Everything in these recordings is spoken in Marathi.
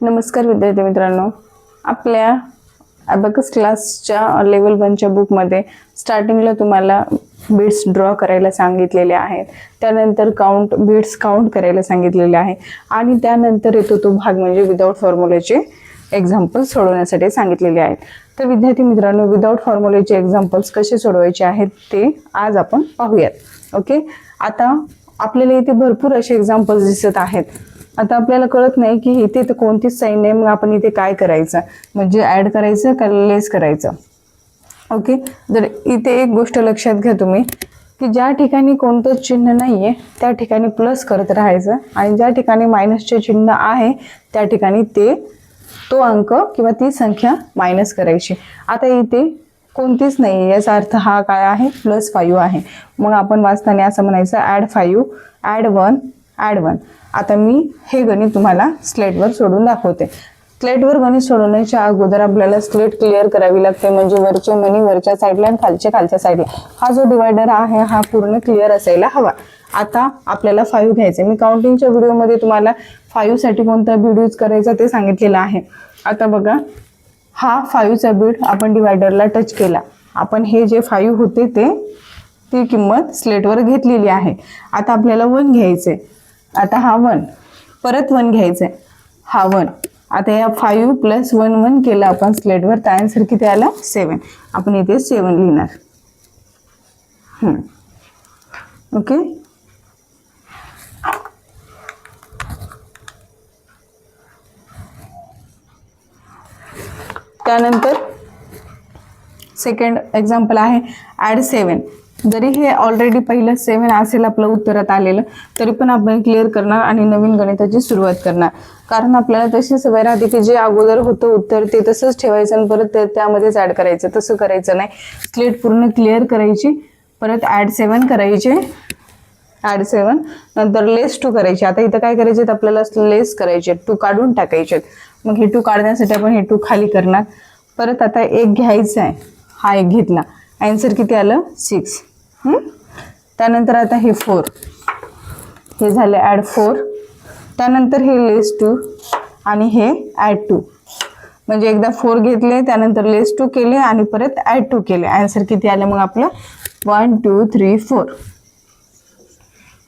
नमस्कार विद्यार्थी मित्रांनो, आपल्या अबॅकस क्लासच्या लेवल 1च्या बुकमध्ये स्टार्टिंगला तुम्हाला बीट्स ड्रॉ करायला सांगितलेले आहेत. त्यानंतर बीट्स काउंट करायला सांगितलेले आहे आणि त्यानंतर येतो तो भाग म्हणजे विदाउट फॉर्म्युलाचे एक्झाम्पल्स सोडवण्यासाठी सांगितलेले आहेत. तर विद्यार्थी मित्रांनो, विदाउट फॉर्म्युलाचे एक्झाम्पल्स कसे सोडवायचे आहेत ते आज आपण पाहूयात. ओके, आता आपल्याला इथे भरपूर असे एक्झाम्पल्स दिसत आहेत. आता आपल्याला कळत नाही की इथे तर कोणतीच साईन नाही, मग आपण इथे काय करायचं, म्हणजे ऍड करायचं का लेस करायचं. ओके, तर इथे एक गोष्ट लक्षात घ्या तुम्ही की ज्या ठिकाणी कोणतंच चिन्ह नाहीये त्या ठिकाणी प्लस करत राहायचं आणि ज्या ठिकाणी मायनसचे चिन्ह आहे त्या ठिकाणी तो अंक किंवा ती संख्या मायनस करायची. आता इथे कोणतीच नाही, याचा अर्थ हा काय आहे, +5 आहे. मग आपण वाचताना असं म्हणायचं ॲड 5 ॲड 1 ॲड 1. आता मी हे गणित तुम्हाला स्लेटवर सोडून दाखवते. स्लेटवर गणित सोडवण्याच्या अगोदर आपल्याला स्लेट क्लिअर करावी लागते, म्हणजे वरचे मनी वरच्या साईडला आणि खालच्या साईडला. हा जो डिवायडर आहे हा पूर्ण क्लिअर असायला हवा. आता आपल्याला 5 घ्यायचे. मी काउंटिंगच्या व्हिडिओमध्ये तुम्हाला 5 साठी कोणता बीड यूज करायचा ते सांगितलेलं आहे. आता बघा, हा 5चा बीड आपण डिवायडरला टच केला. आपण हे जे 5 होते ती किंमत स्लेटवर घेतलेली आहे. आता आपल्याला 1 घ्यायचे. आता हा 1, परत 1 घ्यायचे, हा 1. आता या 5 + 1 केलं आपण स्लेटवर, तर आन्सर किती आला, 7. आपण इथे 7 लिहिणार. ओके, त्यानंतर सेकंड एक्झाम्पल आहे ॲड 7. जरी हे ऑलरेडी पहिलं 7 असेल आपलं उत्तरात आलेलं, तरी पण आपण क्लिअर करणार आणि नवीन गणिताची सुरुवात करणार. कारण आपल्याला तशी सवय राहते की जे अगोदर होतं उत्तर ते तसंच ठेवायचं आणि परत त्यामध्येच ॲड करायचं. तसं करायचं नाही, स्लेट पूर्ण क्लिअर करायची, परत ॲड 7 करायचे, ॲड 7 नंतर लेस 2 करायचे. आता इथं काय करायचे, आपल्याला लेस करायचे, 2 काढून टाकायचे. मग हे 2 काढण्यासाठी आपण हे 2 खाली करणार. परत आता 1 घ्यायचा आहे, हा 1 घेतला, आन्सर किती आलं, 6. त्यानंतर आता हे 4, हे झाले ॲड 4. त्यानंतर हे लेस 2 आणि हे ॲड 2. म्हणजे एकदा 4 घेतले, त्यानंतर लेस 2 केले आणि परत ॲड 2 केले. आन्सर किती आलं मग आपलं, 1 2 3 4.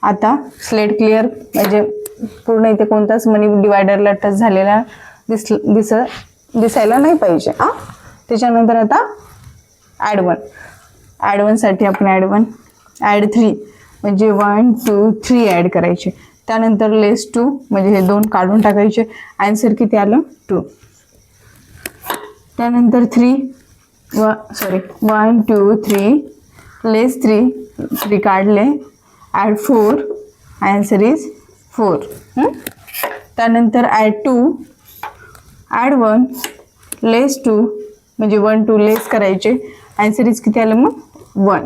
आता स्लेट क्लिअर, म्हणजे पूर्ण इथे कोणताच मनी डिवायडरला टच झालेला दिसायला नाही पाहिजे. त्याच्यानंतर आता ॲड 1. ॲड 1 साठी आपण ॲड 1 ॲड 3 म्हणजे 1 2 3 ॲड करायचे. त्यानंतर लेस 2 म्हणजे हे 2 काढून टाकायचे. आन्सर किती आलं, 2. त्यानंतर 1 2 3 लेस 3 काढले, ॲड 4, आन्सर इज 4. त्यानंतर ॲड 2 ॲड 1 लेस 2 म्हणजे 1 2 लेस करायचे. आन्सर इज किती आलं मग, 1.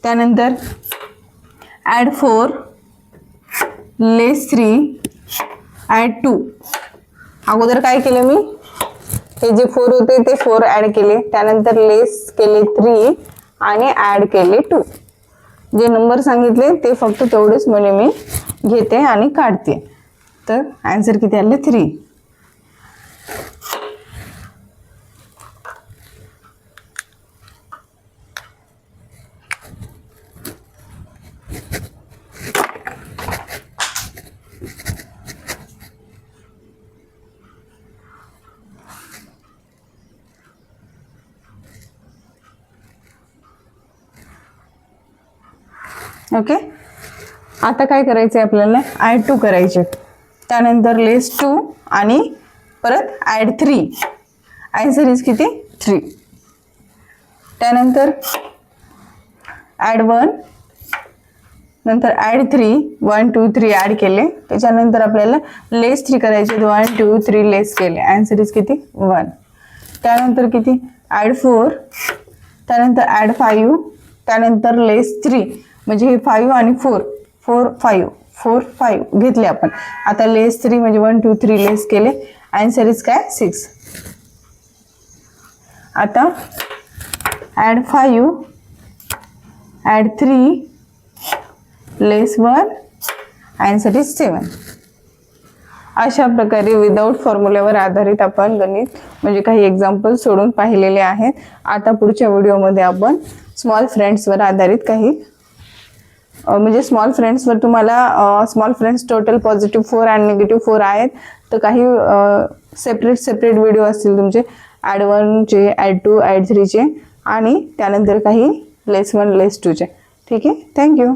त्यानंतर ॲड 4 लेस 3 ॲड 2. अगोदर काय केलं मी, हे जे 4 होते ते 4 ॲड केले, त्यानंतर लेस केले 3 आणि ॲड केले 2. जे नंबर सांगितले ते फक्त तेवढेच म्हणजे मी घेते आणि काढते. तर आन्सर किती आले, 3. ओके, आता काय करायचं आहे आपल्याला, ॲड 2 करायचे. त्यानंतर लेस 2 आणि परत ॲड 3. आन्सर इज किती, 3. त्यानंतर ॲड 1 नंतर ॲड 3 1 2 3 ॲड केले. त्याच्यानंतर आपल्याला लेस 3 करायचे, 1 2 3 लेस केले. आन्सर इज किती, 1. त्यानंतर किती, ॲड 4, त्यानंतर ॲड 5, त्यानंतर लेस 3 म्हणजे हे 5 आणि 4 4 5 4 5 घेतले आपण. आता लेस 3 म्हणजे 1 2 3 लेस केले. आन्सर इज काय, 6. आता add 5 add 3 less 1 answer is 7. अशा प्रकारे विदाऊट फॉर्म्युल्यावर आधारित आपण गणित म्हणजे काही एक्झाम्पल सोडून पाहिलेले आहेत. आता पुढच्या व्हिडिओमध्ये आपण स्मॉल फ्रेंड्सवर आधारित काही म्हणजे स्मॉल फ्रेंड्सवर तुम्हाला स्मॉल फ्रेंड्स टोटल पॉझिटिव्ह 4 आणि निगेटिव्ह 4 आहेत. तर काही सेपरेट व्हिडिओ असतील तुमचे ॲड 1चे, ॲड 2, ॲड 3चे आणि त्यानंतर काही लेस 1 लेस 2चे. ठीक आहे. थँक्यू.